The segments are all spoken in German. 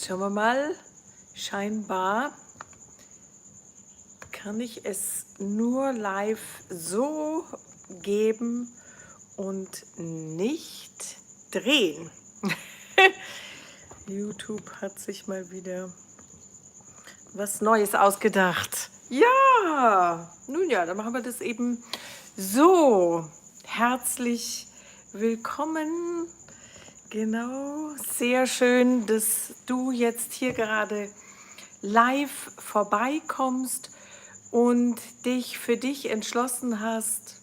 Schauen wir mal, scheinbar kann ich es nur live so geben und nicht drehen. YouTube hat sich mal wieder was Neues ausgedacht. Ja, nun ja, dann machen wir das eben so. Herzlich willkommen. Genau, sehr schön, dass du jetzt hier gerade live vorbeikommst und dich für dich entschlossen hast,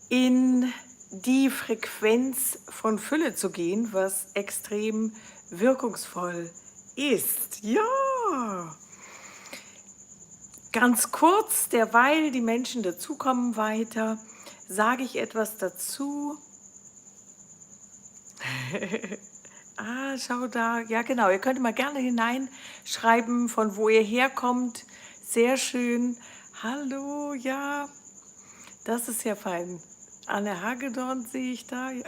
in die Frequenz von Fülle zu gehen, was extrem wirkungsvoll ist. Ja, ganz kurz, derweil die Menschen dazukommen weiter, sage ich etwas dazu. Ah, schau da. Ja, genau. Ihr könnt mal gerne hineinschreiben, von wo ihr herkommt. Sehr schön. Hallo, ja, das ist ja fein. Anne Hagedorn sehe ich da. Ja.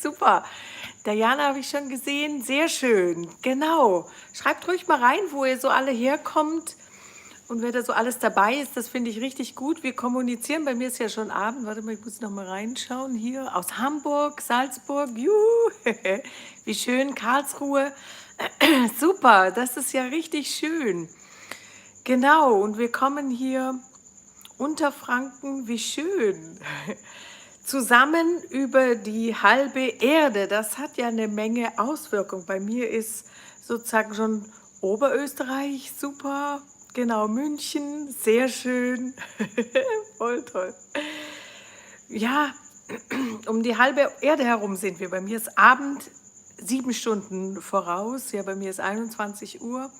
Super. Diana habe ich schon gesehen. Sehr schön. Genau. Schreibt ruhig mal rein, wo ihr so alle herkommt. Und wer da so alles dabei ist, das finde ich richtig gut. Wir kommunizieren, bei mir ist ja schon Abend. Warte mal, ich muss noch mal reinschauen. Hier aus Hamburg, Salzburg, juhu, wie schön, Karlsruhe. Super, das ist ja richtig schön. Genau, und wir kommen hier Unterfranken, wie schön. Zusammen über die halbe Erde. Das hat ja eine Menge Auswirkung. Bei mir ist sozusagen schon Oberösterreich, super. Genau, München, sehr schön. Voll toll. Ja, um die halbe Erde herum sind wir. Bei mir ist Abend 7 Stunden voraus. Ja, bei mir ist 21 Uhr.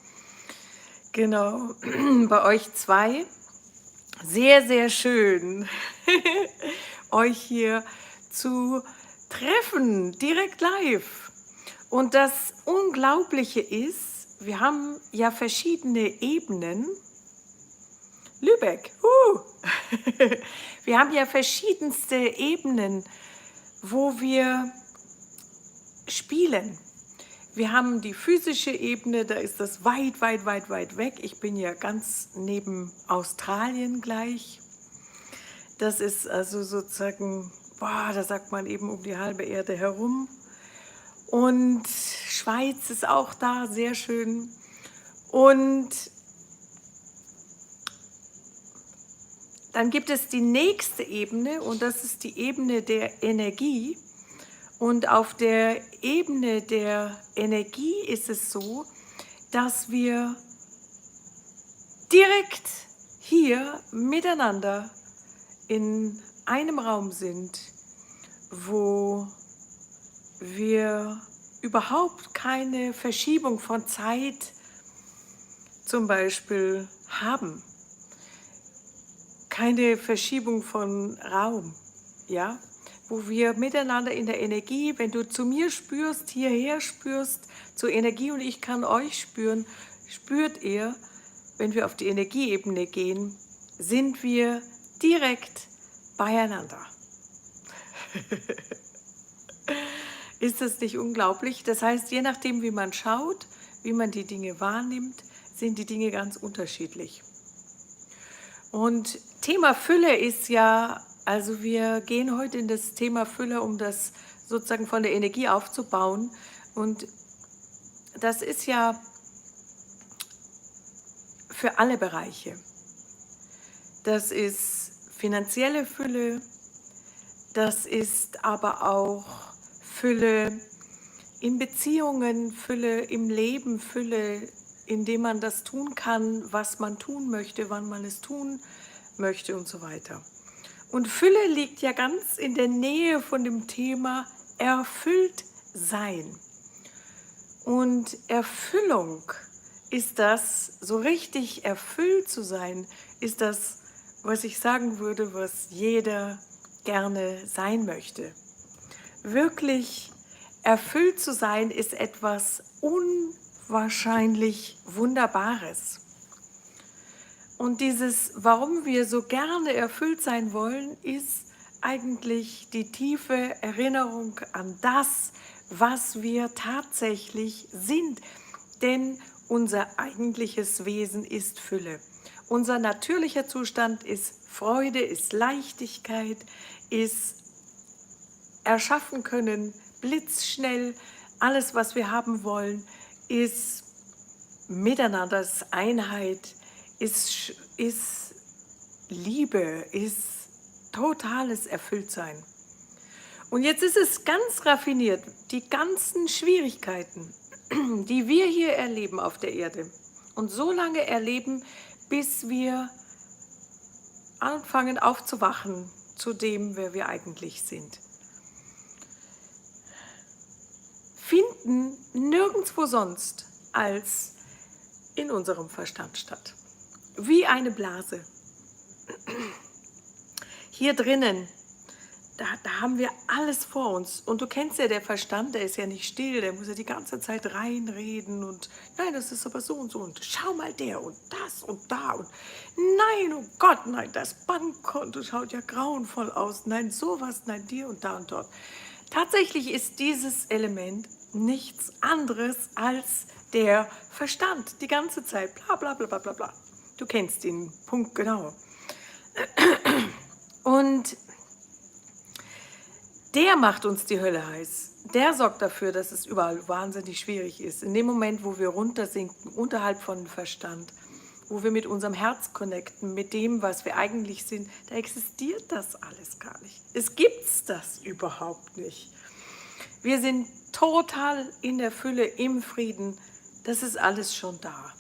Genau, bei euch 2. Sehr, sehr schön, euch hier zu treffen, direkt live. Und das Unglaubliche ist, wir haben ja verschiedene Ebenen. Lübeck, wir haben ja verschiedenste Ebenen, wo wir spielen. Wir haben die physische Ebene, da ist das weit, weit, weit, weit weg. Ich bin ja ganz neben Australien gleich. Das ist also sozusagen, boah, da sagt man eben um die halbe Erde herum. Und Schweiz ist auch da, sehr schön. Und dann gibt es die nächste Ebene und das ist die Ebene der Energie. Und auf der Ebene der Energie ist es so, dass wir direkt hier miteinander in einem Raum sind, wo wir überhaupt keine Verschiebung von Zeit zum Beispiel haben, keine Verschiebung von Raum, ja, wo wir miteinander in der Energie, wenn du zu mir spürst, hierher spürst, zur Energie und ich kann euch spüren, spürt ihr, wenn wir auf die Energieebene gehen, sind wir direkt beieinander. Ist das nicht unglaublich? Das heißt, je nachdem, wie man schaut, wie man die Dinge wahrnimmt, sind die Dinge ganz unterschiedlich. Und Thema Fülle ist ja, also wir gehen heute in das Thema Fülle, um das sozusagen von der Energie aufzubauen. Und das ist ja für alle Bereiche. Das ist finanzielle Fülle, das ist aber auch Fülle in Beziehungen, Fülle im Leben, Fülle, indem man das tun kann, was man tun möchte, wann man es tun möchte und so weiter. Und Fülle liegt ja ganz in der Nähe von dem Thema erfüllt sein. Und Erfüllung ist das, so richtig erfüllt zu sein, ist das, was ich sagen würde, was jeder gerne sein möchte. Wirklich erfüllt zu sein ist etwas unwahrscheinlich Wunderbares. Und dieses, warum wir so gerne erfüllt sein wollen, ist eigentlich die tiefe Erinnerung an das, was wir tatsächlich sind. Denn unser eigentliches Wesen ist Fülle. Unser natürlicher Zustand ist Freude, ist Leichtigkeit, ist erschaffen können, blitzschnell, alles, was wir haben wollen, ist Miteinander, ist Einheit, ist Liebe, ist totales Erfülltsein. Und jetzt ist es ganz raffiniert, die ganzen Schwierigkeiten, die wir hier erleben auf der Erde und so lange erleben, bis wir anfangen aufzuwachen zu dem, wer wir eigentlich sind, finden nirgendwo sonst als in unserem Verstand statt. Wie eine Blase. Hier drinnen, da haben wir alles vor uns. Und du kennst ja, der Verstand, der ist ja nicht still, der muss ja die ganze Zeit reinreden und nein, das ist aber so und schau mal der und das und da und nein, oh Gott, nein, das Bankkonto schaut ja grauenvoll aus, nein, sowas, nein, dir und da und dort. Tatsächlich ist dieses Element nichts anderes als der Verstand, die ganze Zeit, bla bla bla bla bla bla. Du kennst den Punkt genau. Und der macht uns die Hölle heiß. Der sorgt dafür, dass es überall wahnsinnig schwierig ist. In dem Moment, wo wir runtersinken, unterhalb von dem Verstand, wo wir mit unserem Herz connecten, mit dem, was wir eigentlich sind, da existiert das alles gar nicht. Es gibt das überhaupt nicht. Wir sind total in der Fülle, im Frieden. Das ist alles schon da.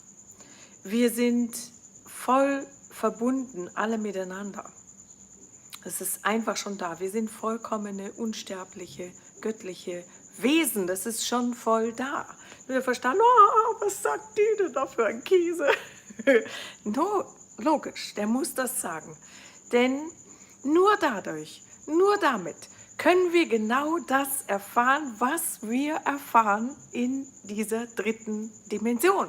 Wir sind voll verbunden, alle miteinander. Es ist einfach schon da. Wir sind vollkommene, unsterbliche, göttliche Wesen. Das ist schon voll da. Nur der Verstand, oh, was sagt die denn da für ein Käse? No, logisch, der muss das sagen. Denn nur dadurch, nur damit können wir genau das erfahren, was wir erfahren in dieser dritten Dimension.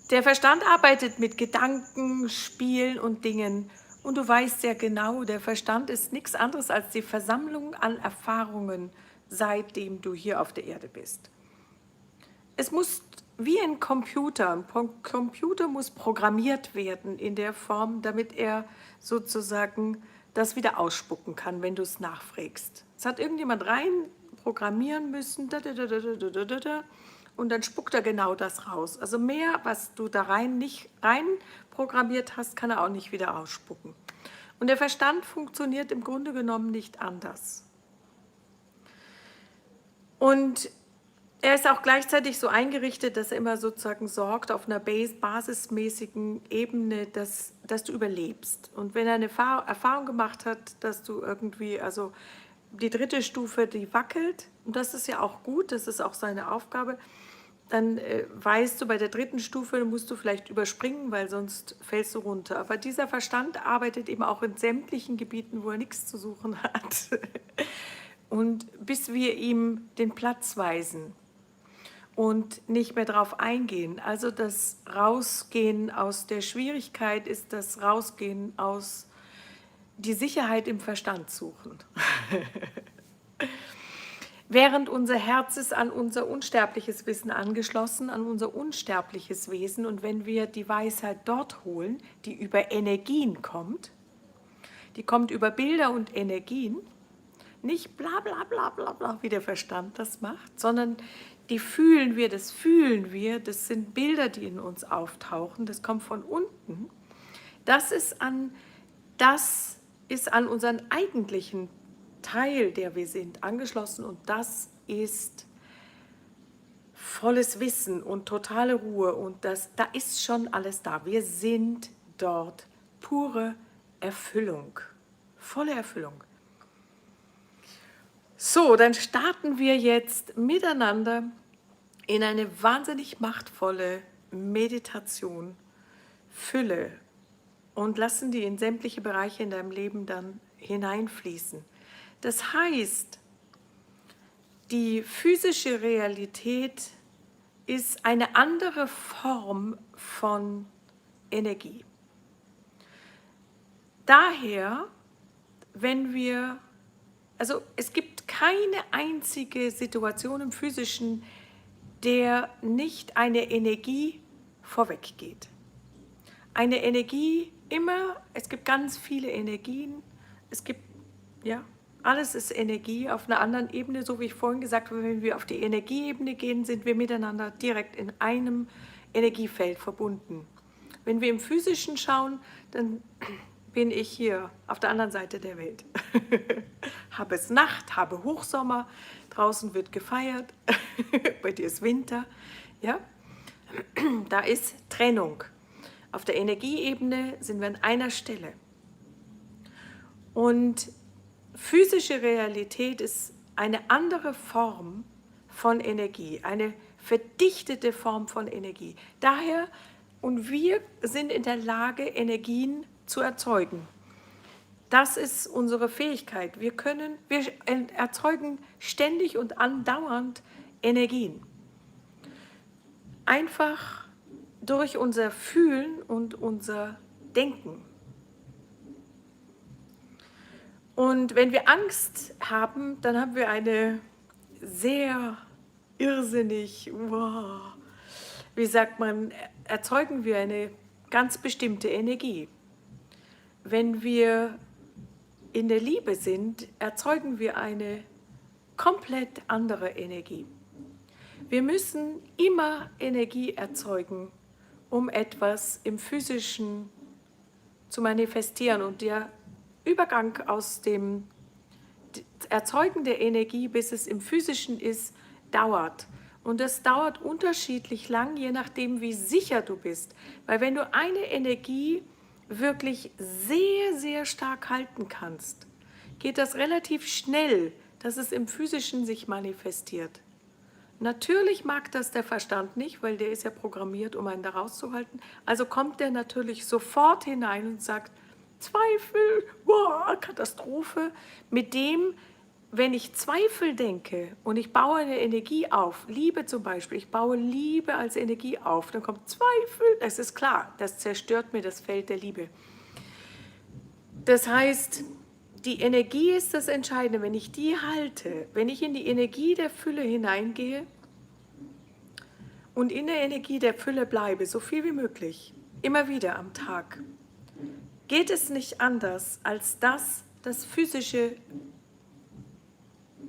Der Verstand arbeitet mit Gedanken, Spielen und Dingen. Und du weißt ja genau, der Verstand ist nichts anderes als die Versammlung an Erfahrungen, seitdem du hier auf der Erde bist. Es muss wie ein Computer muss programmiert werden in der Form, damit er sozusagen das wieder ausspucken kann, wenn du es nachfragst. Es hat irgendjemand rein programmieren müssen, und dann spuckt er genau das raus. Also mehr, was du da nicht rein programmiert hast, kann er auch nicht wieder ausspucken. Und der Verstand funktioniert im Grunde genommen nicht anders. Und er ist auch gleichzeitig so eingerichtet, dass er immer sozusagen sorgt auf einer basismäßigen Ebene, dass du überlebst. Und wenn er eine Erfahrung gemacht hat, dass du irgendwie, also die dritte Stufe, die wackelt, und das ist ja auch gut, das ist auch seine Aufgabe, dann weißt du, bei der dritten Stufe musst du vielleicht überspringen, weil sonst fällst du runter. Aber dieser Verstand arbeitet eben auch in sämtlichen Gebieten, wo er nichts zu suchen hat. Und bis wir ihm den Platz weisen und nicht mehr drauf eingehen. Also das Rausgehen aus der Schwierigkeit ist das Rausgehen aus die Sicherheit im Verstand suchen. Während unser Herz ist an unser unsterbliches Wissen angeschlossen, an unser unsterbliches Wesen. Und wenn wir die Weisheit dort holen, die über Energien kommt, die kommt über Bilder und Energien, nicht bla bla bla bla bla, wie der Verstand das macht, sondern die fühlen wir, das sind Bilder, die in uns auftauchen, das kommt von unten. Das ist an unseren eigentlichen Teil, der wir sind, angeschlossen, und das ist volles Wissen und totale Ruhe, und da ist schon alles da. Wir sind dort pure Erfüllung, volle Erfüllung. So, dann starten wir jetzt miteinander in eine wahnsinnig machtvolle Meditation, Fülle, und lassen die in sämtliche Bereiche in deinem Leben dann hineinfließen. Das heißt, die physische Realität ist eine andere Form von Energie. Daher wenn wir, also es gibt keine einzige Situation im Physischen, der nicht eine Energie vorweggeht. Eine Energie immer, es gibt ganz viele Energien, es gibt, ja, alles ist Energie auf einer anderen Ebene, so wie ich vorhin gesagt habe, wenn wir auf die Energieebene gehen, sind wir miteinander direkt in einem Energiefeld verbunden. Wenn wir im Physischen schauen, dann bin ich hier auf der anderen Seite der Welt. Habe es Nacht, habe Hochsommer, draußen wird gefeiert, bei dir ist Winter, ja? Da ist Trennung. Auf der Energieebene sind wir an einer Stelle. Und physische Realität ist eine andere Form von Energie, eine verdichtete Form von Energie. Daher, und wir sind in der Lage, Energien zu erzeugen. Das ist unsere Fähigkeit. Wir erzeugen ständig und andauernd Energien. Einfach durch unser Fühlen und unser Denken. Und wenn wir Angst haben, dann haben wir eine sehr irrsinnig, wow, wie sagt man, erzeugen wir eine ganz bestimmte Energie. Wenn wir in der Liebe sind, erzeugen wir eine komplett andere Energie. Wir müssen immer Energie erzeugen, um etwas im Physischen zu manifestieren. Und der Übergang aus dem Erzeugen der Energie, bis es im Physischen ist, dauert. Und das dauert unterschiedlich lang, je nachdem, wie sicher du bist. Weil wenn du eine Energie wirklich sehr, sehr stark halten kannst, geht das relativ schnell, dass es im Physischen sich manifestiert. Natürlich mag das der Verstand nicht, weil der ist ja programmiert, um einen da rauszuhalten. Also kommt der natürlich sofort hinein und sagt, Zweifel, boah, Katastrophe. Mit dem, wenn ich Zweifel denke und ich baue eine Energie auf, Liebe zum Beispiel, ich baue Liebe als Energie auf, dann kommt Zweifel, das ist klar, das zerstört mir das Feld der Liebe. Das heißt, die Energie ist das Entscheidende. Wenn ich die halte, wenn ich in die Energie der Fülle hineingehe und in der Energie der Fülle bleibe, so viel wie möglich, immer wieder am Tag, geht es nicht anders, als dass das Physische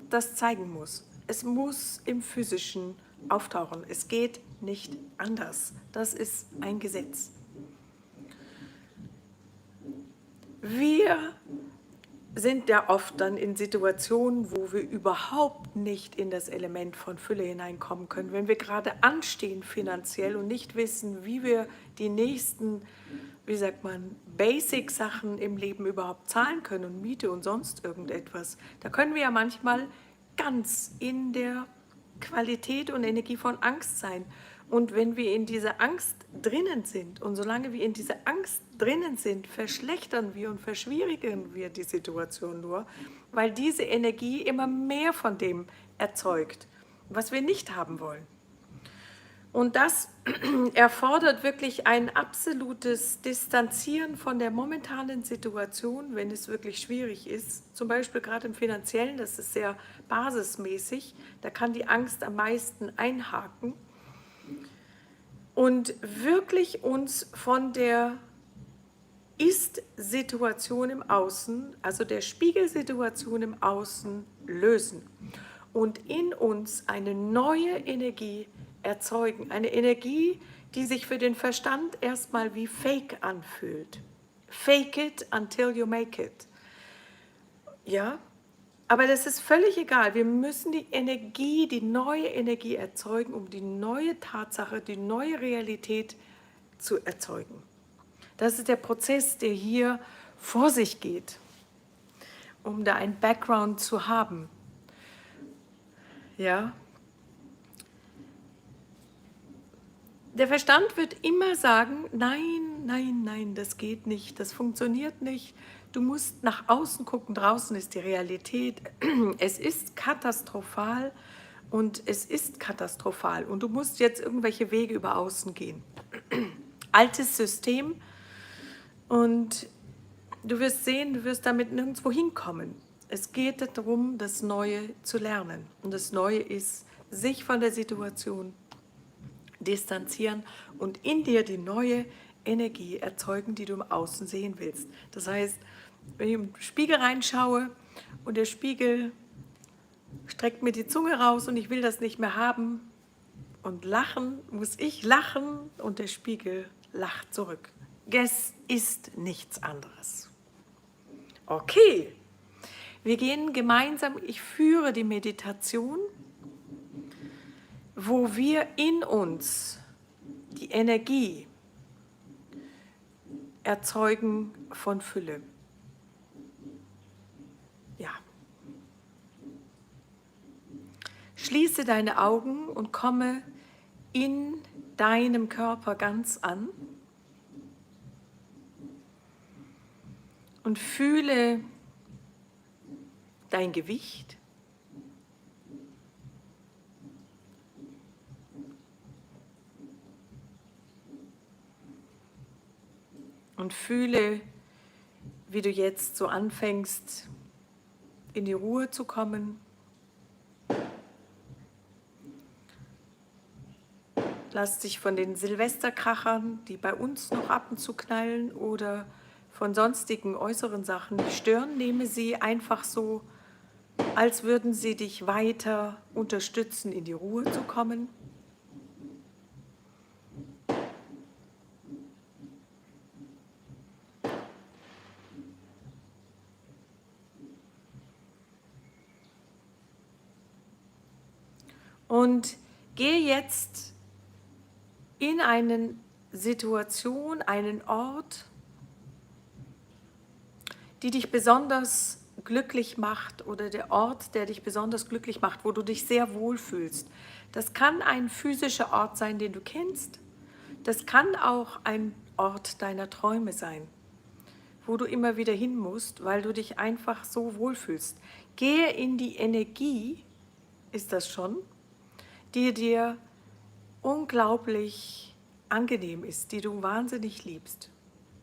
das zeigen muss. Es muss im Physischen auftauchen. Es geht nicht anders. Das ist ein Gesetz. Wir sind ja oft dann in Situationen, wo wir überhaupt nicht in das Element von Fülle hineinkommen können. Wenn wir gerade anstehen finanziell und nicht wissen, wie wir die nächsten, wie sagt man, Basic-Sachen im Leben überhaupt zahlen können und Miete und sonst irgendetwas, da können wir ja manchmal ganz in der Qualität und Energie von Angst sein. Und wenn wir in dieser Angst drinnen sind und solange wir in dieser Angst drinnen sind, verschlechtern wir und verschwierigen wir die Situation nur, weil diese Energie immer mehr von dem erzeugt, was wir nicht haben wollen. Und das erfordert wirklich ein absolutes Distanzieren von der momentanen Situation, wenn es wirklich schwierig ist. Zum Beispiel gerade im Finanziellen, das ist sehr basismäßig, da kann die Angst am meisten einhaken. Und wirklich uns von der Ist-Situation im Außen, also der Spiegelsituation im Außen, lösen und in uns eine neue Energie erzeugen. Eine Energie, die sich für den Verstand erstmal wie Fake anfühlt. Fake it until you make it. Ja? Aber das ist völlig egal. Wir müssen die Energie, die neue Energie erzeugen, um die neue Tatsache, die neue Realität zu erzeugen. Das ist der Prozess, der hier vor sich geht, um da einen Background zu haben. Ja? Der Verstand wird immer sagen, nein, nein, nein, das geht nicht, das funktioniert nicht. Du musst nach außen gucken, draußen ist die Realität. Es ist katastrophal und es ist katastrophal. Und du musst jetzt irgendwelche Wege über außen gehen. Altes System. Und du wirst sehen, du wirst damit nirgendwo hinkommen. Es geht darum, das Neue zu lernen. Und das Neue ist, sich von der Situation distanzieren und in dir die neue Energie erzeugen, die du im Außen sehen willst. Das heißt, wenn ich im Spiegel reinschaue und der Spiegel streckt mir die Zunge raus und ich will das nicht mehr haben und lachen, muss ich lachen und der Spiegel lacht zurück. Es ist nichts anderes. Okay, wir gehen gemeinsam, ich führe die Meditation, wo wir in uns die Energie erzeugen von Fülle. Ja. Schließe deine Augen und komme in deinem Körper ganz an und fühle dein Gewicht. Und fühle, wie du jetzt so anfängst, in die Ruhe zu kommen. Lass dich von den Silvesterkrachern, die bei uns noch ab und zu knallen, oder von sonstigen äußeren Sachen nicht stören. Nehme sie einfach so, als würden sie dich weiter unterstützen, in die Ruhe zu kommen. Und gehe jetzt in eine Situation, einen Ort, die dich besonders glücklich macht oder der Ort, der dich besonders glücklich macht, wo du dich sehr wohl fühlst. Das kann ein physischer Ort sein, den du kennst. Das kann auch ein Ort deiner Träume sein, wo du immer wieder hin musst, weil du dich einfach so wohlfühlst. Gehe in die Energie, ist das schon, die dir unglaublich angenehm ist, die du wahnsinnig liebst.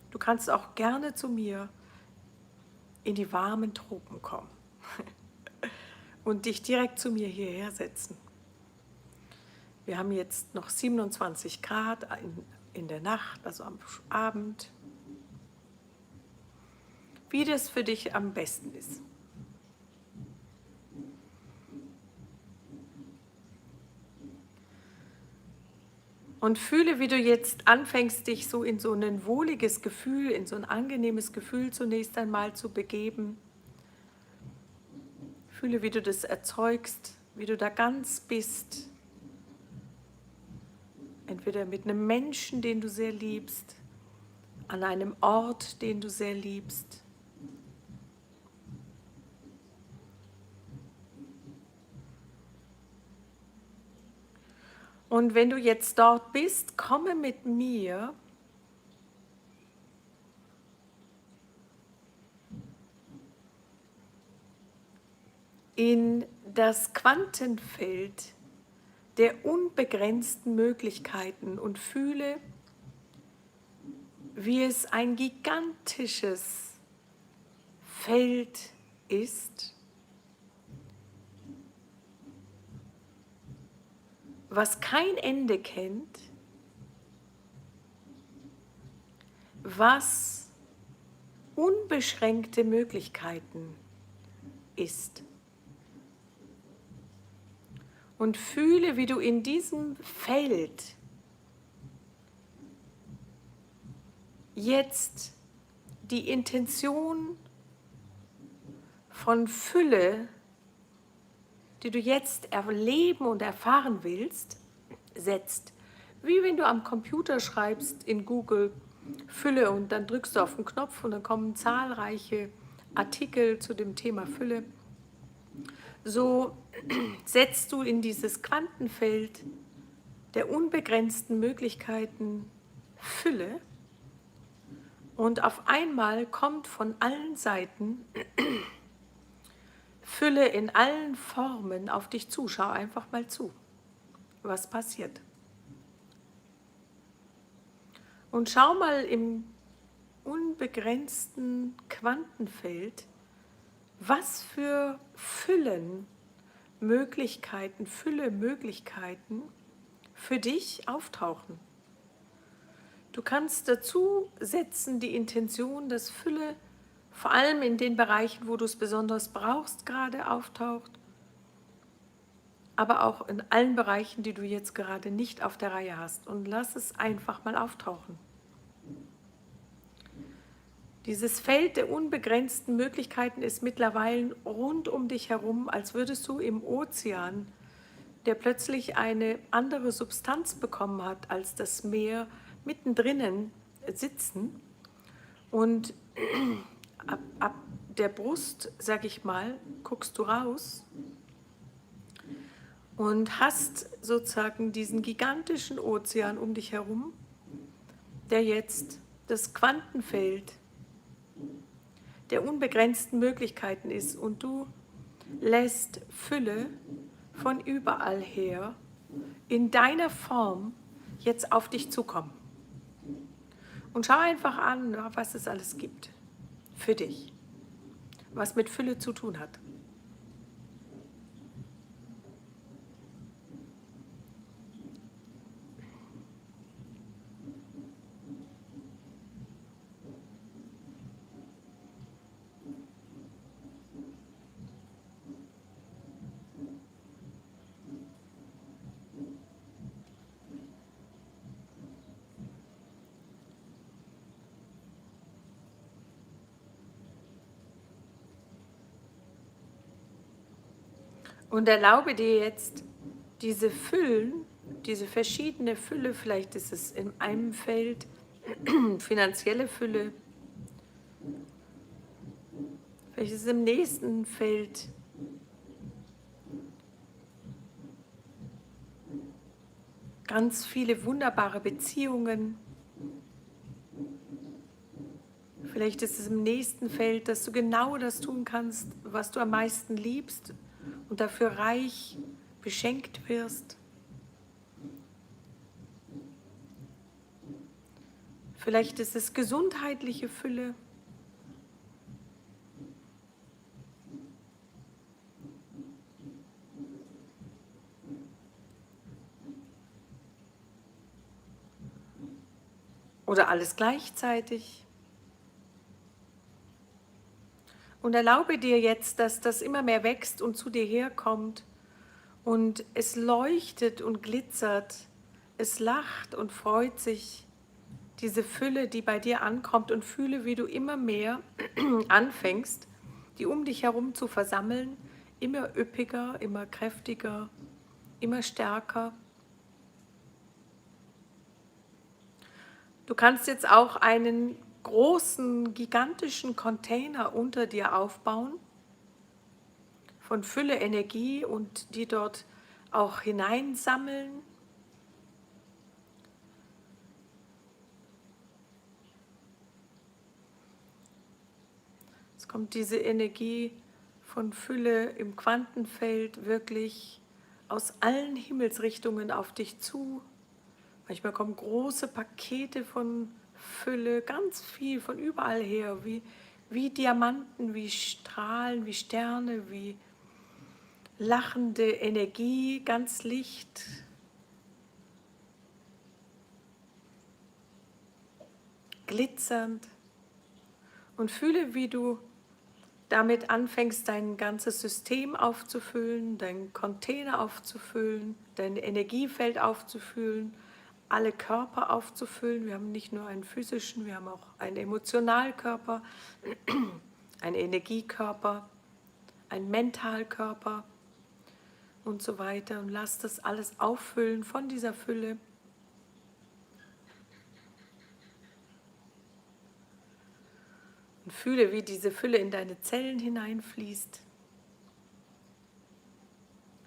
Du kannst auch gerne zu mir in die warmen Tropen kommen und dich direkt zu mir hierher setzen. Wir haben jetzt noch 27 Grad in der Nacht, also am Abend. Wie das für dich am besten ist. Und fühle, wie du jetzt anfängst, dich so in so ein wohliges Gefühl, in so ein angenehmes Gefühl zunächst einmal zu begeben. Fühle, wie du das erzeugst, wie du da ganz bist. Entweder mit einem Menschen, den du sehr liebst, an einem Ort, den du sehr liebst. Und wenn du jetzt dort bist, komme mit mir in das Quantenfeld der unbegrenzten Möglichkeiten und fühle, wie es ein gigantisches Feld ist, was kein Ende kennt, was unbeschränkte Möglichkeiten ist. Und fühle, wie du in diesem Feld jetzt die Intention von Fülle, die du jetzt erleben und erfahren willst, setzt. Wie wenn du am Computer schreibst in Google Fülle und dann drückst du auf den Knopf und dann kommen zahlreiche Artikel zu dem Thema Fülle. So setzt du in dieses Quantenfeld der unbegrenzten Möglichkeiten Fülle und auf einmal kommt von allen Seiten Fülle in allen Formen auf dich zu. Schau einfach mal zu, was passiert. Und schau mal im unbegrenzten Quantenfeld, was für Fülle Möglichkeiten für dich auftauchen. Du kannst dazu setzen die Intention, dass Fülle vor allem in den Bereichen, wo du es besonders brauchst, gerade auftaucht, aber auch in allen Bereichen, die du jetzt gerade nicht auf der Reihe hast. Und lass es einfach mal auftauchen. Dieses Feld der unbegrenzten Möglichkeiten ist mittlerweile rund um dich herum, als würdest du im Ozean, der plötzlich eine andere Substanz bekommen hat als das Meer, mittendrin sitzen und ab der Brust, sag ich mal, guckst du raus und hast sozusagen diesen gigantischen Ozean um dich herum, der jetzt das Quantenfeld der unbegrenzten Möglichkeiten ist und du lässt Fülle von überall her in deiner Form jetzt auf dich zukommen. Und schau einfach an, was es alles gibt für dich, was mit Fülle zu tun hat. Und erlaube dir jetzt diese Füllen, diese verschiedene Fülle, vielleicht ist es in einem Feld finanzielle Fülle, vielleicht ist es im nächsten Feld ganz viele wunderbare Beziehungen. Vielleicht ist es im nächsten Feld, dass du genau das tun kannst, was du am meisten liebst und dafür reich beschenkt wirst. Vielleicht ist es gesundheitliche Fülle. Oder alles gleichzeitig. Und erlaube dir jetzt, dass das immer mehr wächst und zu dir herkommt und es leuchtet und glitzert, es lacht und freut sich, diese Fülle, die bei dir ankommt, und fühle, wie du immer mehr anfängst, die um dich herum zu versammeln, immer üppiger, immer kräftiger, immer stärker. Du kannst jetzt auch einen großen, gigantischen Container unter dir aufbauen, von Fülle, Energie, und die dort auch hineinsammeln. Es kommt diese Energie von Fülle im Quantenfeld wirklich aus allen Himmelsrichtungen auf dich zu. Manchmal kommen große Pakete von Fülle, ganz viel von überall her, wie Diamanten, wie Strahlen, wie Sterne, wie lachende Energie, ganz Licht. Glitzernd. Und fühle, wie du damit anfängst, dein ganzes System aufzufüllen, deinen Container aufzufüllen, dein Energiefeld aufzufüllen, alle Körper aufzufüllen. Wir haben nicht nur einen physischen, wir haben auch einen Emotionalkörper, einen Energiekörper, einen Mentalkörper und so weiter. Und lass das alles auffüllen von dieser Fülle. Und fühle, wie diese Fülle in deine Zellen hineinfließt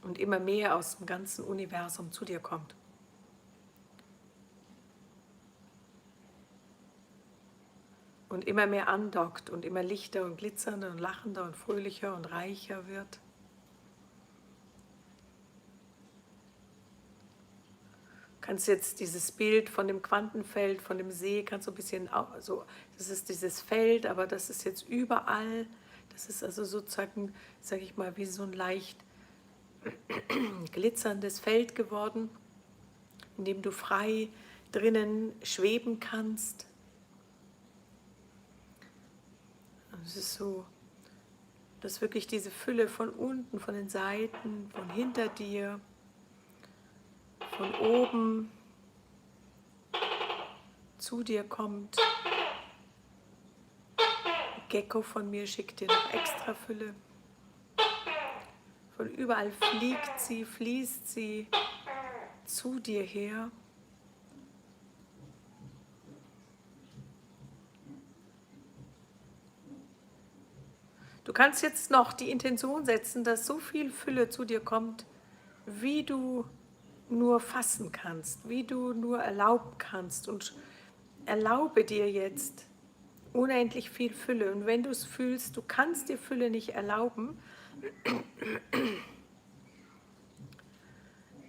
und immer mehr aus dem ganzen Universum zu dir kommt. Und immer mehr andockt und immer lichter und glitzernder und lachender und fröhlicher und reicher wird. Du kannst jetzt dieses Bild von dem Quantenfeld, von dem See, kannst du ein bisschen, so, das ist dieses Feld, aber das ist jetzt überall, das ist also sozusagen, sage ich mal, wie so ein leicht glitzerndes Feld geworden, in dem du frei drinnen schweben kannst. Und es ist so, dass wirklich diese Fülle von unten, von den Seiten, von hinter dir, von oben zu dir kommt. Gecko von mir schickt dir noch extra Fülle. Von überall fliegt sie, fließt sie zu dir her. Du kannst jetzt noch die Intention setzen, dass so viel Fülle zu dir kommt, wie du nur fassen kannst, wie du nur erlauben kannst. Und erlaube dir jetzt unendlich viel Fülle. Und wenn du es fühlst, du kannst dir Fülle nicht erlauben,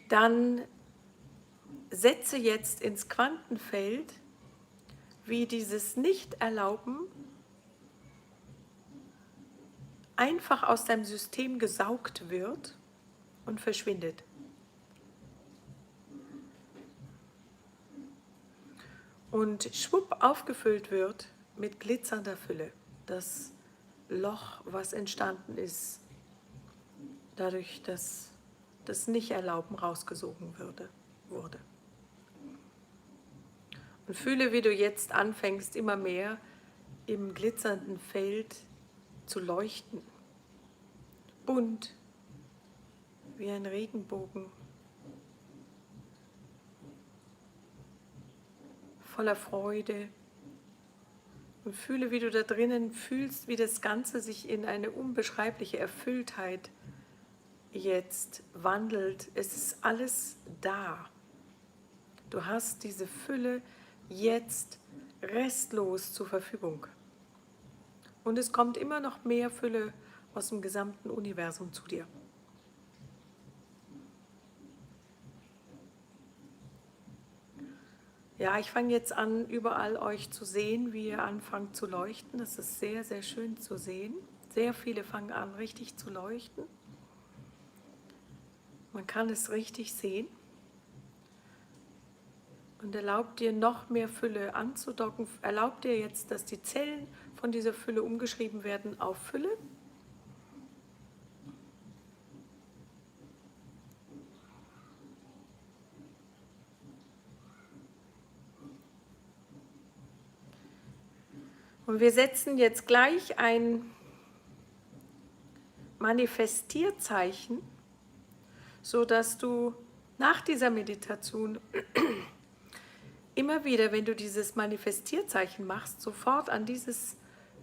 dann setze jetzt ins Quantenfeld, wie dieses Nicht-Erlauben einfach aus deinem System gesaugt wird und verschwindet. Und schwupp aufgefüllt wird mit glitzernder Fülle. Das Loch, was entstanden ist, dadurch, dass das Nicht-Erlauben rausgesogen wurde. Und fühle, wie du jetzt anfängst, immer mehr im glitzernden Feld zu leuchten. Bunt, wie ein Regenbogen. Voller Freude. Und fühle, wie du da drinnen fühlst, wie das Ganze sich in eine unbeschreibliche Erfülltheit jetzt wandelt. Es ist alles da. Du hast diese Fülle jetzt restlos zur Verfügung. Und es kommt immer noch mehr Fülle aus dem gesamten Universum zu dir. Ja, ich fange jetzt an, überall euch zu sehen, wie ihr anfangt zu leuchten. Das ist sehr, sehr schön zu sehen. Sehr viele fangen an, richtig zu leuchten. Man kann es richtig sehen. Und erlaubt dir noch mehr Fülle anzudocken. Erlaubt dir jetzt, dass die Zellen von dieser Fülle umgeschrieben werden auf Fülle. Und wir setzen jetzt gleich ein Manifestierzeichen, sodass du nach dieser Meditation immer wieder, wenn du dieses Manifestierzeichen machst, sofort an dieses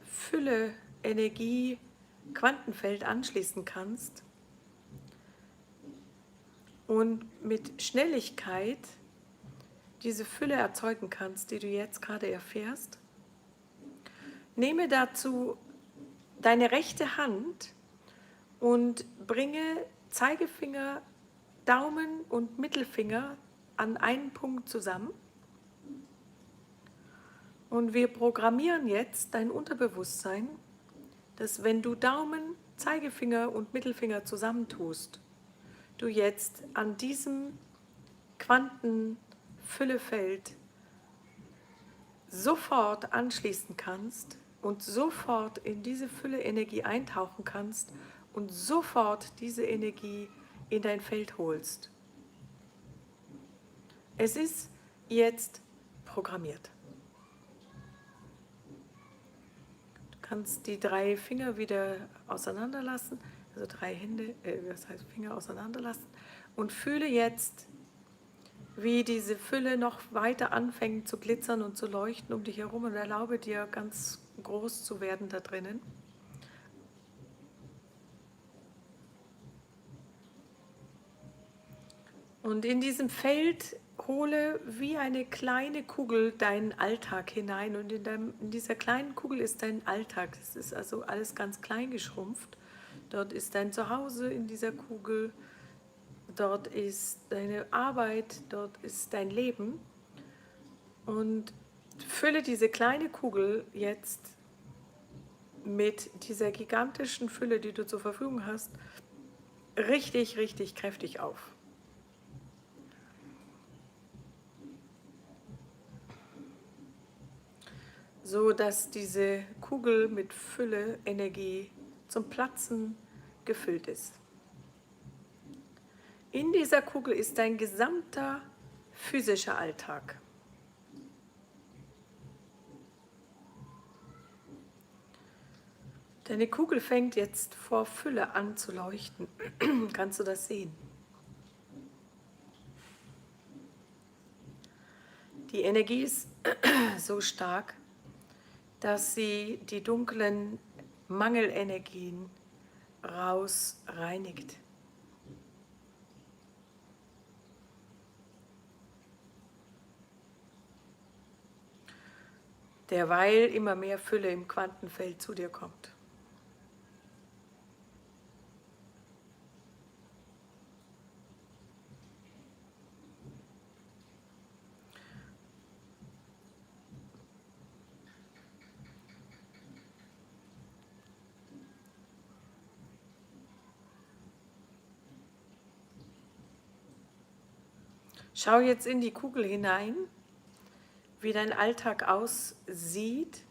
Fülle-Energie-Quantenfeld anschließen kannst und mit Schnelligkeit diese Fülle erzeugen kannst, die du jetzt gerade erfährst. Nehme dazu deine rechte Hand und bringe Zeigefinger, Daumen und Mittelfinger an einen Punkt zusammen. Und wir programmieren jetzt dein Unterbewusstsein, dass wenn du Daumen, Zeigefinger und Mittelfinger zusammentust, du jetzt an diesem Quantenfüllefeld sofort anschließen kannst und sofort in diese Fülle-Energie eintauchen kannst und sofort diese Energie in dein Feld holst. Es ist jetzt programmiert. Du kannst die 3 Finger wieder auseinanderlassen, also 3 Hände, das heißt Finger auseinanderlassen und fühle jetzt, wie diese Fülle noch weiter anfängt zu glitzern und zu leuchten um dich herum und erlaube dir ganz groß zu werden da drinnen. Und in diesem Feld hole wie eine kleine Kugel deinen Alltag hinein und in dieser kleinen Kugel ist dein Alltag. Es ist also alles ganz klein geschrumpft. Dort ist dein Zuhause in dieser Kugel. dort ist deine Arbeit, dort ist dein Leben. Und fülle diese kleine Kugel jetzt mit dieser gigantischen Fülle, die du zur Verfügung hast, richtig, richtig kräftig auf. So dass diese Kugel mit Fülle, Energie zum Platzen gefüllt ist. In dieser Kugel ist dein gesamter physischer Alltag. Deine Kugel fängt jetzt vor Fülle an zu leuchten. Kannst du das sehen? Die Energie ist so stark, dass sie die dunklen Mangelenergien rausreinigt. Derweil immer mehr Fülle im Quantenfeld zu dir kommt. Schau jetzt in die Kugel hinein, wie dein Alltag aussieht,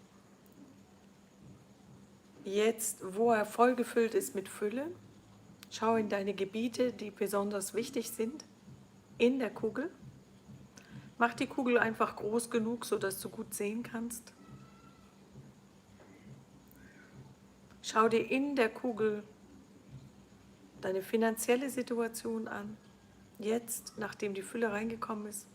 jetzt, wo er vollgefüllt ist mit Fülle. Schau in deine Gebiete, die besonders wichtig sind, in der Kugel. Mach die Kugel einfach groß genug, sodass du gut sehen kannst. Schau dir in der Kugel deine finanzielle Situation an, jetzt, nachdem die Fülle reingekommen ist.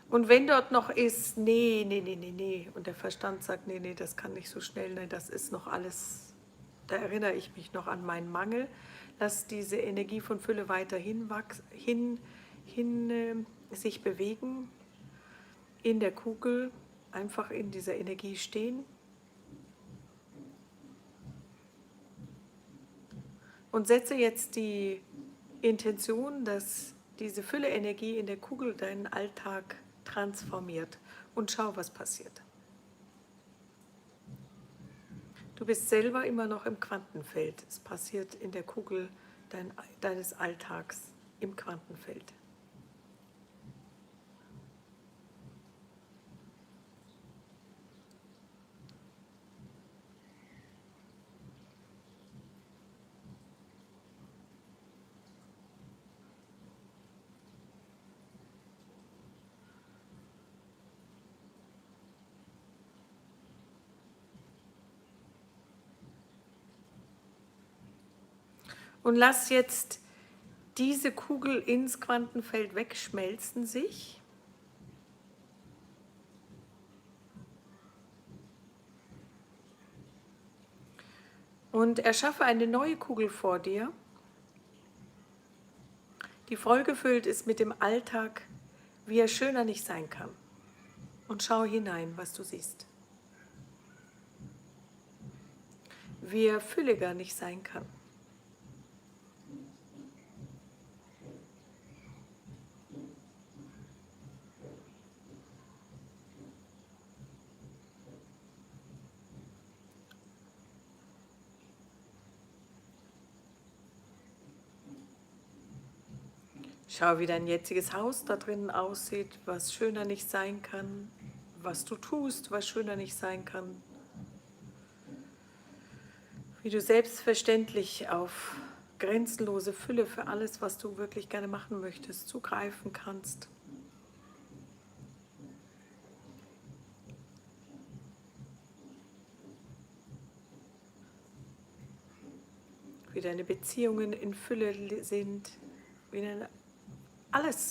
Und wenn dort noch ist, nee, und der Verstand sagt, nee, das kann nicht so schnell, nee, das ist noch alles, da erinnere ich mich noch an meinen Mangel, lass diese Energie von Fülle weiterhin sich bewegen, in der Kugel, einfach in dieser Energie stehen. Und setze jetzt die Intention, dass diese Fülle-Energie in der Kugel deinen Alltag transformiert und schau, was passiert. Du bist selber immer noch im Quantenfeld. Es passiert in der Kugel deines Alltags im Quantenfeld. Und lass jetzt diese Kugel ins Quantenfeld wegschmelzen sich. Und erschaffe eine neue Kugel vor dir, die vollgefüllt ist mit dem Alltag, wie er schöner nicht sein kann. Und schau hinein, was du siehst. Wie er fülliger nicht sein kann. Schau, wie dein jetziges Haus da drinnen aussieht, was schöner nicht sein kann, was du tust, was schöner nicht sein kann. Wie du selbstverständlich auf grenzenlose Fülle für alles, was du wirklich gerne machen möchtest, zugreifen kannst. Wie deine Beziehungen in Fülle sind, wie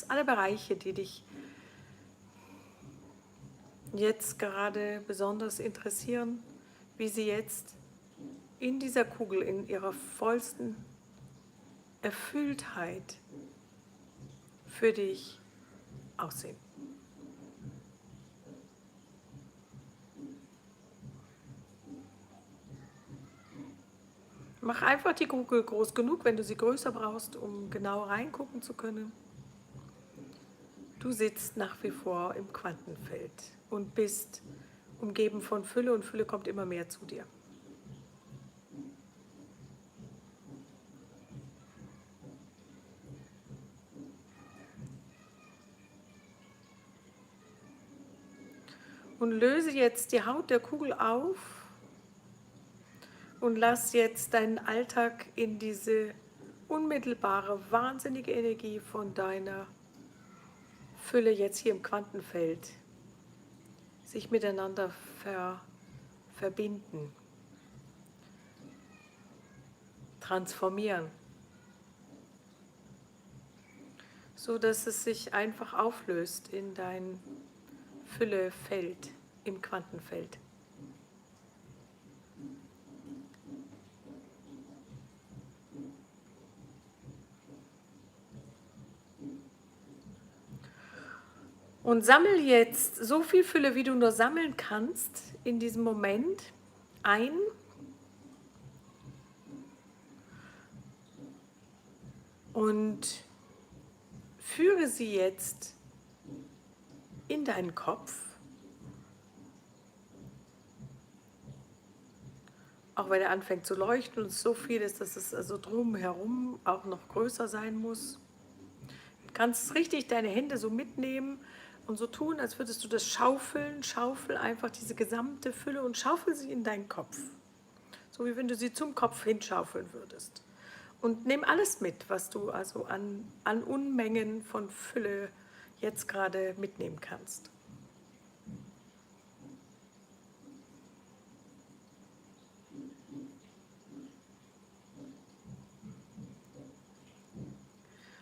alle Bereiche, die dich jetzt gerade besonders interessieren, wie sie jetzt in dieser Kugel, in ihrer vollsten Erfülltheit für dich aussehen. Mach einfach die Kugel groß genug, wenn du sie größer brauchst, um genau reingucken zu können. Du sitzt nach wie vor im Quantenfeld und bist umgeben von Fülle und Fülle kommt immer mehr zu dir. Und löse jetzt die Haut der Kugel auf und lass jetzt deinen Alltag in diese unmittelbare, wahnsinnige Energie von deiner Fülle jetzt hier im Quantenfeld sich miteinander verbinden, transformieren, so dass es sich einfach auflöst in dein Füllefeld im Quantenfeld. Und sammel jetzt so viel Fülle, wie du nur sammeln kannst in diesem Moment ein. Und führe sie jetzt in deinen Kopf. Auch wenn er anfängt zu leuchten und es so viel ist, dass es also drumherum auch noch größer sein muss. Du kannst richtig deine Hände so mitnehmen und so tun, als würdest du das schaufeln. Schaufel einfach diese gesamte Fülle und schaufel sie in deinen Kopf. So wie wenn du sie zum Kopf hinschaufeln würdest. Und nimm alles mit, was du also an Unmengen von Fülle jetzt gerade mitnehmen kannst.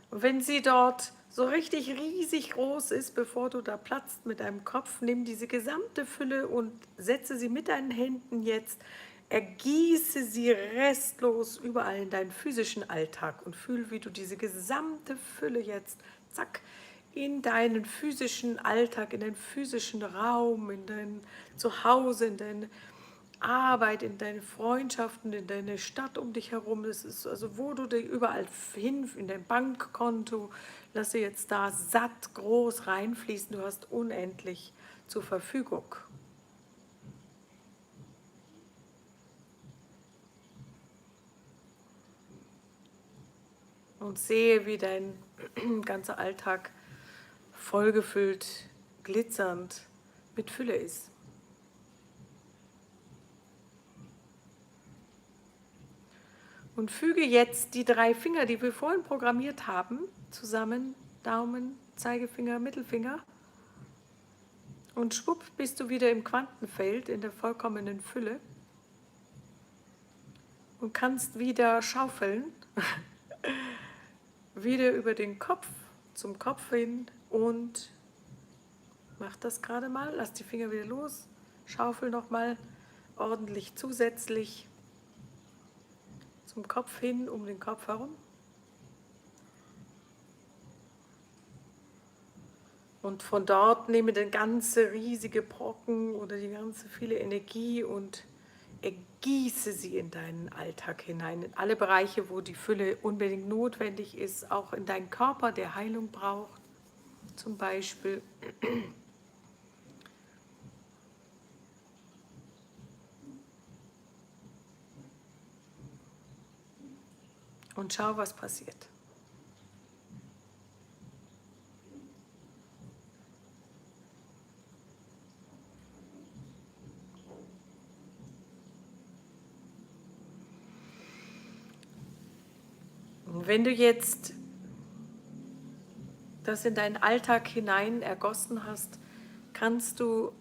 Und wenn sie dort so richtig riesig groß ist, bevor du da platzt mit deinem Kopf, nimm diese gesamte Fülle und setze sie mit deinen Händen jetzt, ergieße sie restlos überall in deinen physischen Alltag und fühl, wie du diese gesamte Fülle jetzt, zack, in deinen physischen Alltag, in deinen physischen Raum, in dein Zuhause, in deine Arbeit, in deine Freundschaften, in deine Stadt um dich herum. Das ist also, wo du dich überall hin, in dein Bankkonto, lasse jetzt da satt groß reinfließen. Du hast unendlich zur Verfügung. Und sehe, wie dein ganzer Alltag vollgefüllt, glitzernd mit Fülle ist. Und füge jetzt die 3 Finger, die wir vorhin programmiert haben, zusammen. Daumen, Zeigefinger, Mittelfinger. Und schwupp bist du wieder im Quantenfeld, in der vollkommenen Fülle. Und kannst wieder schaufeln. Wieder über den Kopf, zum Kopf hin und mach das gerade mal. Lass die Finger wieder los. Schaufel nochmal ordentlich zusätzlich zum Kopf hin, um den Kopf herum. Und von dort nehme den ganze riesige Brocken oder die ganze viele Energie und ergieße sie in deinen Alltag hinein, in alle Bereiche, wo die Fülle unbedingt notwendig ist, auch in deinen Körper, der Heilung braucht, zum Beispiel. Und schau, was passiert. Und wenn du jetzt das in deinen Alltag hinein ergossen hast, kannst du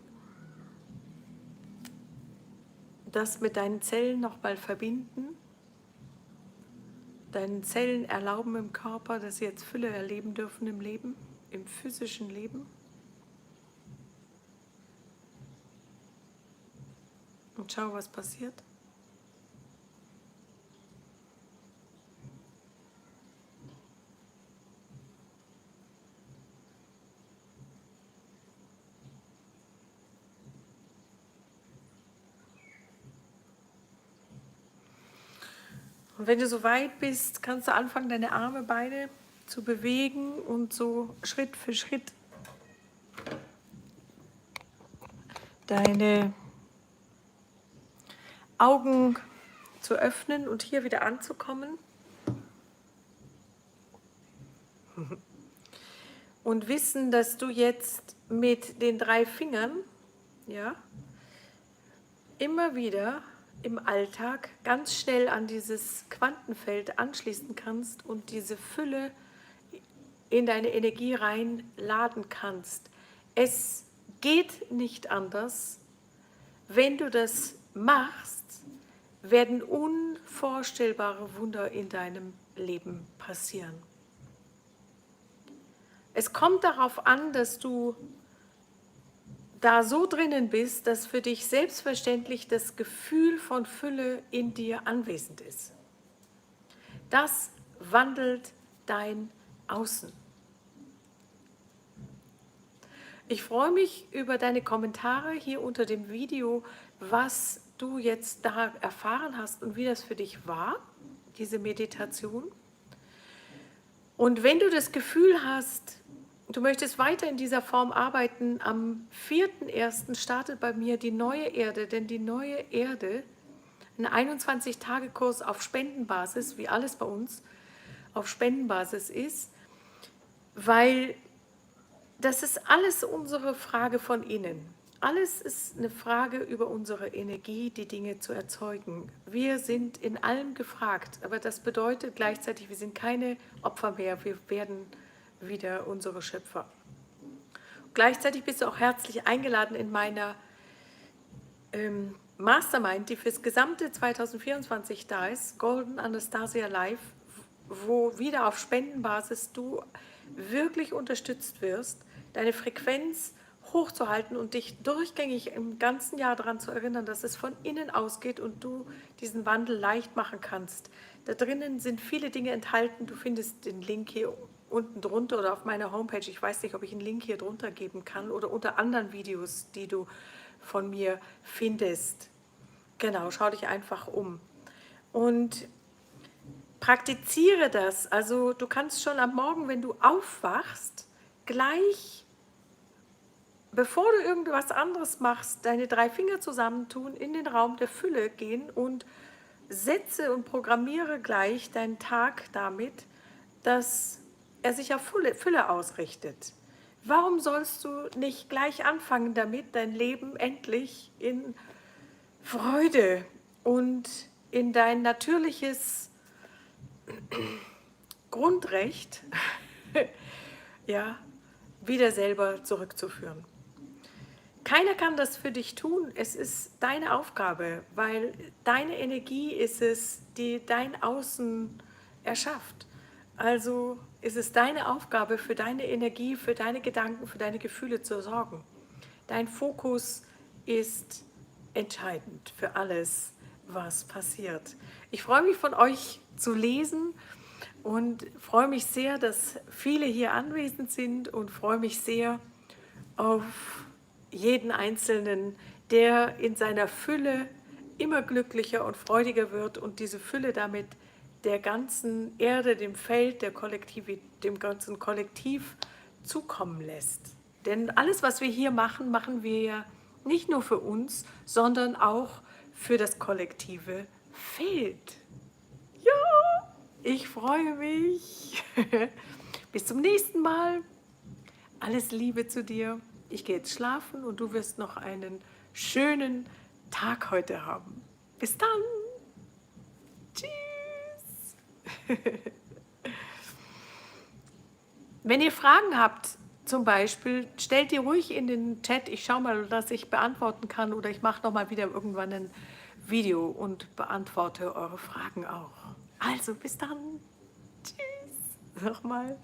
das mit deinen Zellen nochmal verbinden. Deinen Zellen erlauben im Körper, dass sie jetzt Fülle erleben dürfen im Leben, im physischen Leben. Und schau, was passiert. Und wenn du so weit bist, kannst du anfangen, deine Arme beide zu bewegen und so Schritt für Schritt deine Augen zu öffnen und hier wieder anzukommen. Und wissen, dass du jetzt mit den 3 Fingern, ja, immer wieder im Alltag ganz schnell an dieses Quantenfeld anschließen kannst und diese Fülle in deine Energie reinladen kannst. Es geht nicht anders. Wenn du das machst, werden unvorstellbare Wunder in deinem Leben passieren. Es kommt darauf an, dass du da so drinnen bist, dass für dich selbstverständlich das Gefühl von Fülle in dir anwesend ist. Das wandelt dein Außen. Ich freue mich über deine Kommentare hier unter dem Video, was du jetzt da erfahren hast und wie das für dich war, diese Meditation. Und wenn du das Gefühl hast, du möchtest weiter in dieser Form arbeiten, am 4.1. startet bei mir die neue Erde, denn die neue Erde, ein 21-Tage-Kurs auf Spendenbasis, wie alles bei uns auf Spendenbasis ist, weil das ist alles unsere Frage von innen. Alles ist eine Frage über unsere Energie, die Dinge zu erzeugen. Wir sind in allem gefragt, aber das bedeutet gleichzeitig, wir sind keine Opfer mehr, wir werden wieder unsere Schöpfer. Gleichzeitig bist du auch herzlich eingeladen in meiner Mastermind, die fürs gesamte 2024 da ist, Golden Anastasia Live, wo wieder auf Spendenbasis du wirklich unterstützt wirst, deine Frequenz hochzuhalten und dich durchgängig im ganzen Jahr daran zu erinnern, dass es von innen ausgeht und du diesen Wandel leicht machen kannst. Da drinnen sind viele Dinge enthalten. Du findest den Link hier unten drunter oder auf meiner Homepage. Ich weiß nicht, ob ich einen Link hier drunter geben kann oder unter anderen Videos, die du von mir findest. Genau, schau dich einfach um. Und praktiziere das. Also du kannst schon am Morgen, wenn du aufwachst, gleich, bevor du irgendwas anderes machst, deine 3 Finger zusammentun, in den Raum der Fülle gehen und setze und programmiere gleich deinen Tag damit, dass er sich auf Fülle ausrichtet. Warum sollst du nicht gleich anfangen damit, dein Leben endlich in Freude und in dein natürliches Grundrecht ja, wieder selber zurückzuführen? Keiner kann das für dich tun, es ist deine Aufgabe, weil deine Energie ist es, die dein Außen erschafft. Also ist es deine Aufgabe, für deine Energie, für deine Gedanken, für deine Gefühle zu sorgen. Dein Fokus ist entscheidend für alles, was passiert. Ich freue mich, von euch zu lesen und freue mich sehr, dass viele hier anwesend sind und freue mich sehr auf jeden Einzelnen, der in seiner Fülle immer glücklicher und freudiger wird und diese Fülle damit der ganzen Erde, dem Feld, dem ganzen Kollektiv zukommen lässt. Denn alles, was wir hier machen, machen wir ja nicht nur für uns, sondern auch für das kollektive Feld. Ja, ich freue mich. Bis zum nächsten Mal. Alles Liebe zu dir. Ich gehe jetzt schlafen und du wirst noch einen schönen Tag heute haben. Bis dann. Tschüss. Wenn ihr Fragen habt, zum Beispiel, stellt die ruhig in den Chat. Ich schaue mal, dass ich beantworten kann oder ich mache nochmal wieder irgendwann ein Video und beantworte eure Fragen auch. Also, bis dann. Tschüss. Nochmal.